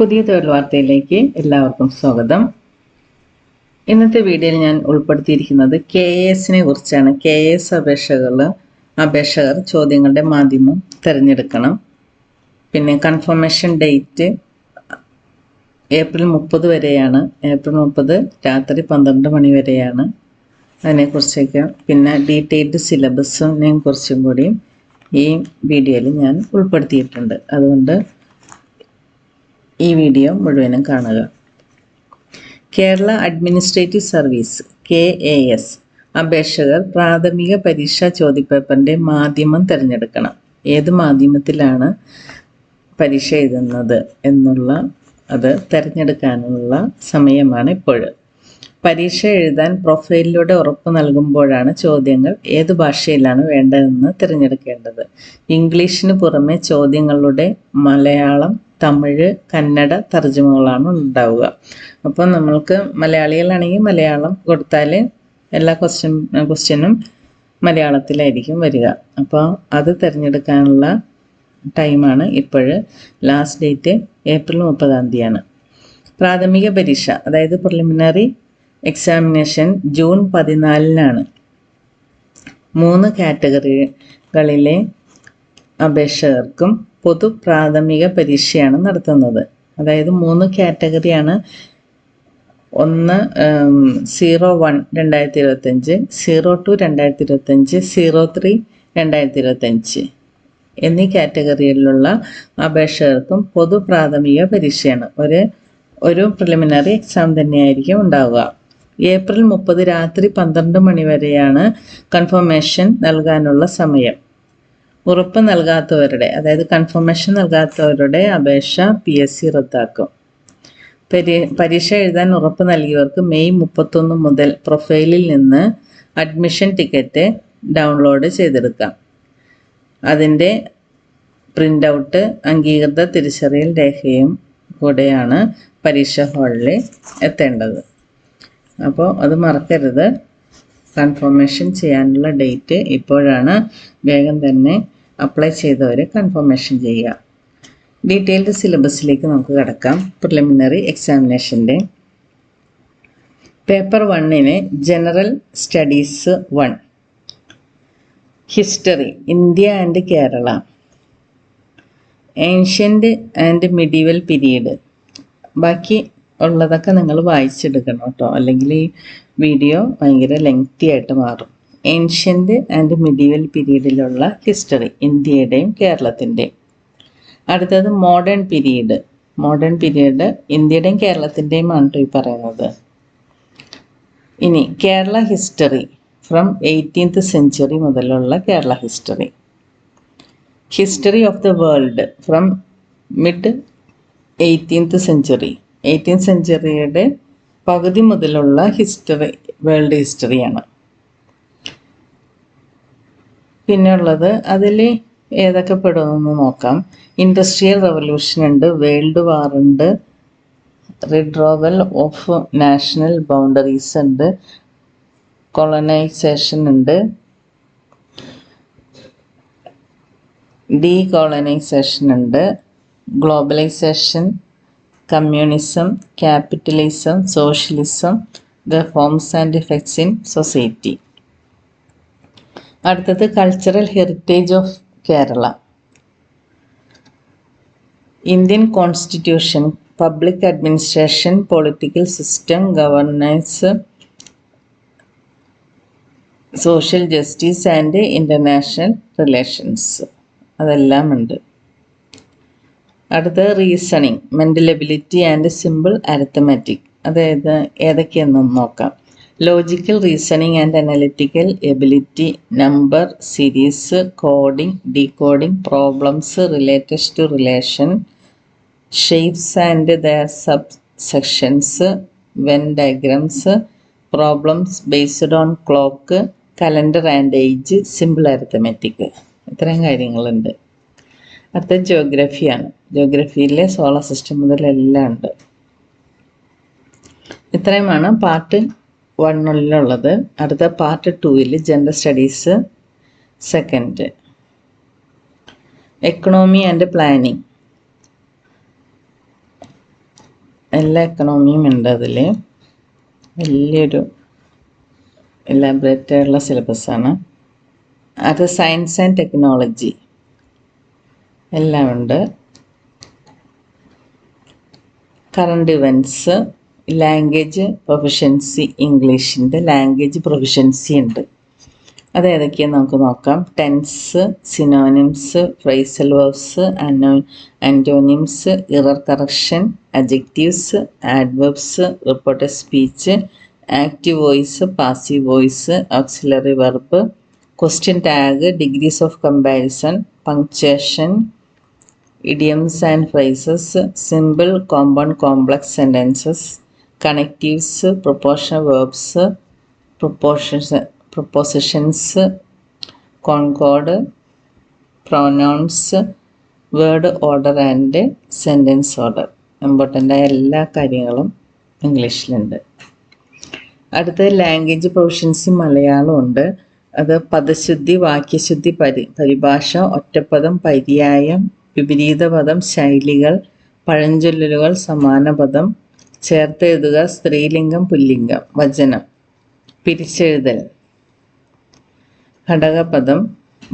പുതിയ തൊഴിൽ വാർത്തയിലേക്ക് എല്ലാവർക്കും സ്വാഗതം. ഇന്നത്തെ വീഡിയോയിൽ ഞാൻ ഉൾപ്പെടുത്തിയിരിക്കുന്നത് KASനെ കുറിച്ചാണ്. KAS അപേക്ഷകർ ചോദ്യങ്ങളുടെ മാധ്യമം തിരഞ്ഞെടുക്കണം. പിന്നെ കൺഫർമേഷൻ ഡേറ്റ് ഏപ്രിൽ 30 വരെയാണ്. ഏപ്രിൽ 30 രാത്രി 12 മണി വരെയാണ്. അതിനെക്കുറിച്ചൊക്കെ പിന്നെ ഡീറ്റെയിൽഡ് സിലബസിനെ കുറിച്ചും കൂടി ഈ വീഡിയോയിൽ ഞാൻ ഉൾപ്പെടുത്തിയിട്ടുണ്ട്. അതുകൊണ്ട് ഈ വീഡിയോ മുഴുവനും കാണുക. കേരള അഡ്മിനിസ്ട്രേറ്റീവ് സർവീസ് KAS അപേക്ഷകർ പ്രാഥമിക പരീക്ഷാ ചോദ്യപേപ്പറിൻ്റെ മാധ്യമം തിരഞ്ഞെടുക്കണം. ഏത് മാധ്യമത്തിലാണ് പരീക്ഷ എഴുതുന്നത് എന്നുള്ള അത് തിരഞ്ഞെടുക്കാനുള്ള സമയമാണ് ഇപ്പോൾ. പരീക്ഷ എഴുതാൻ പ്രൊഫൈലിലൂടെ ഉറപ്പ് നൽകുമ്പോഴാണ് ചോദ്യങ്ങൾ ഏത് ഭാഷയിലാണ് വേണ്ടതെന്ന് തിരഞ്ഞെടുക്കേണ്ടത്. ഇംഗ്ലീഷിന് പുറമെ ചോദ്യങ്ങളുടെ മലയാളം, തമിഴ്, കന്നഡ തർജ്ജമകളാണ് ഉണ്ടാവുക. അപ്പോൾ നമ്മൾക്ക് മലയാളികളാണെങ്കിൽ മലയാളം കൊടുത്താൽ എല്ലാ ക്വസ്റ്റ്യനും മലയാളത്തിലായിരിക്കും വരിക. അപ്പോൾ അത് തിരഞ്ഞെടുക്കാനുള്ള ടൈമാണ് ഇപ്പോൾ. ലാസ്റ്റ് ഡേറ്റ് ഏപ്രിൽ 30 പ്രാഥമിക പരീക്ഷ അതായത് പ്രിലിമിനറി എക്സാമിനേഷൻ ജൂൺ 14 3 കാറ്റഗറികളിലെ അപേക്ഷകർക്കും പൊതു പ്രാഥമിക പരീക്ഷയാണ് നടത്തുന്നത്. അതായത് 3 കാറ്റഗറിയാണ്. 1 01 2025, 02 2025, 03 2025 എന്നീ കാറ്റഗറിയിലുള്ള അപേക്ഷകർക്കും പൊതു പ്രാഥമിക പരീക്ഷയാണ്. ഒരു പ്രിലിമിനറി എക്സാം തന്നെയായിരിക്കും ഉണ്ടാവുക. ഏപ്രിൽ 30 രാത്രി 12 മണി വരെയാണ് കൺഫർമേഷൻ നൽകാനുള്ള സമയം. ഉറപ്പ് നൽകാത്തവരുടെ അതായത് കൺഫർമേഷൻ നൽകാത്തവരുടെ അപേക്ഷ PSC റദ്ദാക്കും. പരീക്ഷ എഴുതാൻ ഉറപ്പ് നൽകിയവർക്ക് മെയ് 31 മുതൽ പ്രൊഫൈലിൽ നിന്ന് അഡ്മിഷൻ ടിക്കറ്റ് ഡൗൺലോഡ് ചെയ്തെടുക്കാം. അതിൻ്റെ പ്രിൻ്റ് ഔട്ട് അംഗീകൃത തിരിച്ചറിയൽ രേഖയും കൂടെയാണ് പരീക്ഷാ ഹാളിൽ എത്തേണ്ടത്. അപ്പോൾ അത് മറക്കരുത്. കൺഫർമേഷൻ ചെയ്യാനുള്ള ഡേറ്റ് ഇപ്പോഴാണ്. വേഗം തന്നെ അപ്ലൈ ചെയ്തവർ കൺഫർമേഷൻ ചെയ്യുക. ഡീറ്റെയിൽഡ് സിലബസിലേക്ക് നമുക്ക് കിടക്കാം. പ്രിലിമിനറി എക്സാമിനേഷൻ്റെ paper 1 general studies 1, history India and Kerala, ancient and medieval period. ബാക്കി ഉള്ളതൊക്കെ നിങ്ങൾ വായിച്ചെടുക്കണം കേട്ടോ, അല്ലെങ്കിൽ ഈ വീഡിയോ ഭയങ്കര ലെങ്തി ആയിട്ട് മാറും. ഏൻഷ്യൻ്റ് ആൻഡ് മിഡീവൽ പീരീഡിലുള്ള ഹിസ്റ്ററി ഇന്ത്യയുടെയും കേരളത്തിൻ്റെയും. അടുത്തത് മോഡേൺ പീരീഡ്. മോഡേൺ പീരീഡ് ഇന്ത്യയുടെയും കേരളത്തിൻ്റെയും ആണ് ഈ പറയുന്നത്. ഇനി Kerala history from 18th century മുതലുള്ള Kerala history. History of the world from mid 18th century. 18th centuryയുടെ പകുതി മുതലുള്ള ഹിസ്റ്ററി വേൾഡ് ഹിസ്റ്ററിയാണ്. പിന്നെ ഉള്ളത് അതിൽ ഏതൊക്കെ പെടുമെന്ന് നോക്കാം. ഇൻഡസ്ട്രിയൽ റവല്യൂഷൻ ഉണ്ട്, വേൾഡ് വാർ ഉണ്ട്, റിഡ്രോവൽ ഓഫ് നാഷണൽ ബൗണ്ടറീസ് ഉണ്ട്, കൊളനൈസേഷൻ ഉണ്ട്, ഡീകോളനൈസേഷൻ ഉണ്ട്, globalisation, communism, capitalism, socialism, the forms and effects in society. അടുത്തത് cultural heritage of Kerala, Indian constitution, public administration, political system, governance, social justice and international relations. അതെല്ലാം ഉണ്ട്. അടുത്തത് reasoning, mental ability and simple arithmetic. അതായത് ഏതൊക്കെയെന്നൊന്ന് നോക്കാം. Logical reasoning and analytical ability, number series, coding, decoding, problems related to relation, shapes and their subsections, Venn diagrams, problems based on clock, calendar and age, simple arithmetic. ഇത്രയും കാര്യങ്ങളുണ്ട്. അടുത്ത ജിയോഗ്രഫിയാണ്. ജിയോഗ്രഫിയിലെ solar system മുതലെല്ലാം ഉണ്ട്. ഇത്രയുമാണ് part 1 അടുത്ത part 2 general studies second, economy and planning, എല്ലാ എക്കണോമിയും ഉണ്ട് അതിൽ. വലിയൊരു എലാബറേറ്റ് ആയിട്ടുള്ള സിലബസാണ്. അത് സയൻസ് ആൻഡ് ടെക്നോളജി എല്ലാം ഉണ്ട്. കറണ്ട് ഇവൻറ്റ്സ്, ലാംഗ്വേജ് പ്രൊഫിഷ്യൻസി, ഇംഗ്ലീഷിൻ്റെ ലാംഗ്വേജ് പ്രൊഫിഷ്യൻസി ഉണ്ട്. അത് ഏതൊക്കെയാണെന്ന് നമുക്ക് നോക്കാം. Tense, synonyms, phrasal verbs, antonyms, error correction, adjectives, adverbs, reported speech, active voice, passive voice, auxiliary verb, question tag, degrees of comparison, punctuation, idioms and phrases, simple, compound, complex sentences, connectives, proportional verbs, prepositions, concord, pronouns, word order and sentence order. Important ആയ എല്ലാ കാര്യങ്ങളും ഇംഗ്ലീഷിലുണ്ട്. അടുത്ത language proficiency Malayalam ഉണ്ട്. അത് പദശുദ്ധി, വാക്യശുദ്ധി, പരിഭാഷ, ഒറ്റപ്പദം, പര്യായം, വിപരീത പദം, ശൈലികൾ, പഴഞ്ചൊല്ലുകൾ, സമാന പദം, ചേർത്തെഴുതുക, സ്ത്രീലിംഗം, പുല്ലിംഗം, വചനം, പിരിച്ചെഴുതൽ, ഘടകപദം,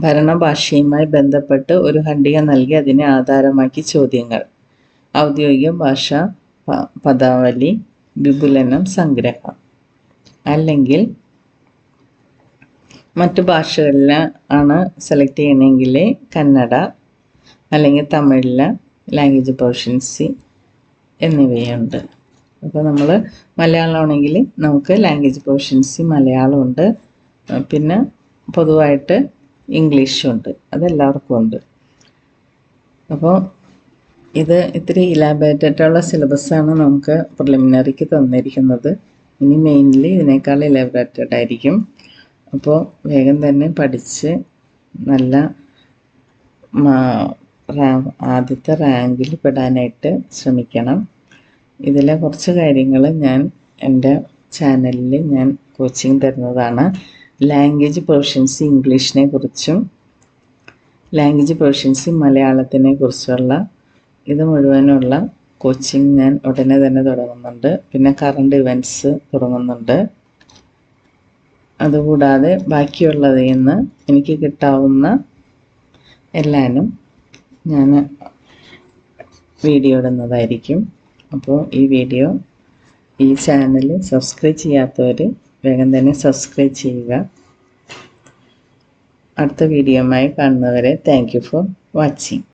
ഭരണഭാഷയുമായി ബന്ധപ്പെട്ട് ഒരു ഖണ്ഡിക നൽകി അതിനെ ആധാരമാക്കി ചോദ്യങ്ങൾ, ഔദ്യോഗിക ഭാഷ പദാവലി, വിപുലനം, സംഗ്രഹം. അല്ലെങ്കിൽ മറ്റു ഭാഷകളിൽ ആണ് സെലക്ട് ചെയ്യണമെങ്കിൽ കന്നഡ അല്ലെങ്കിൽ തമിഴിലെ ലാംഗ്വേജ് പ്രൊഫിഷ്യൻസി എന്നിവയുണ്ട്. അപ്പോൾ നമ്മൾ മലയാളമാണെങ്കിൽ നമുക്ക് ലാംഗ്വേജ് പ്രൊഫിഷ്യൻസി മലയാളമുണ്ട്. പിന്നെ പൊതുവായിട്ട് ഇംഗ്ലീഷും ഉണ്ട്. അതെല്ലാവർക്കും ഉണ്ട്. അപ്പോൾ ഇത് ഇത്തിരി ഇലാബറേറ്റഡുള്ള സിലബസാണ് നമുക്ക് പ്രിലിമിനറിക്ക് തന്നിരിക്കുന്നത്. ഇനി മെയിൻലി ഇതിനേക്കാൾ ഇലാബറേറ്റഡ് ആയിരിക്കും. അപ്പോൾ വേഗം തന്നെ പഠിച്ച് നല്ല ആദ്യത്തെ റാങ്കിൽ പെടാനായിട്ട് ശ്രമിക്കണം. ഇതിലെ കുറച്ച് കാര്യങ്ങൾ ഞാൻ എൻ്റെ ചാനലിൽ ഞാൻ കോച്ചിങ് തരുന്നതാണ്. ലാംഗ്വേജ് പ്രൊഫിഷ്യൻസി ഇംഗ്ലീഷിനെ കുറിച്ചും ലാംഗ്വേജ് പ്രൊഫിഷ്യൻസി മലയാളത്തിനെ കുറിച്ചുള്ള ഇത് മുഴുവനുള്ള കോച്ചിങ് ഞാൻ ഉടനെ തന്നെ തുടങ്ങുന്നുണ്ട്. പിന്നെ കറണ്ട് ഇവൻറ്റ്സ് തുടങ്ങുന്നുണ്ട്. അതുകൂടാതെ ബാക്കിയുള്ളതിൽ നിന്ന് എനിക്ക് കിട്ടാവുന്ന എല്ലാനും ഞാൻ വീഡിയോ ഇടുന്നതായിരിക്കും. അപ്പോൾ ഈ ചാനൽ സബ്സ്ക്രൈബ് ചെയ്യാത്തവർ വേഗം തന്നെ സബ്സ്ക്രൈബ് ചെയ്യുക. അടുത്ത വീഡിയോയുമായി കാണുന്നവരെ താങ്ക് യു ഫോർ വാച്ചിങ്.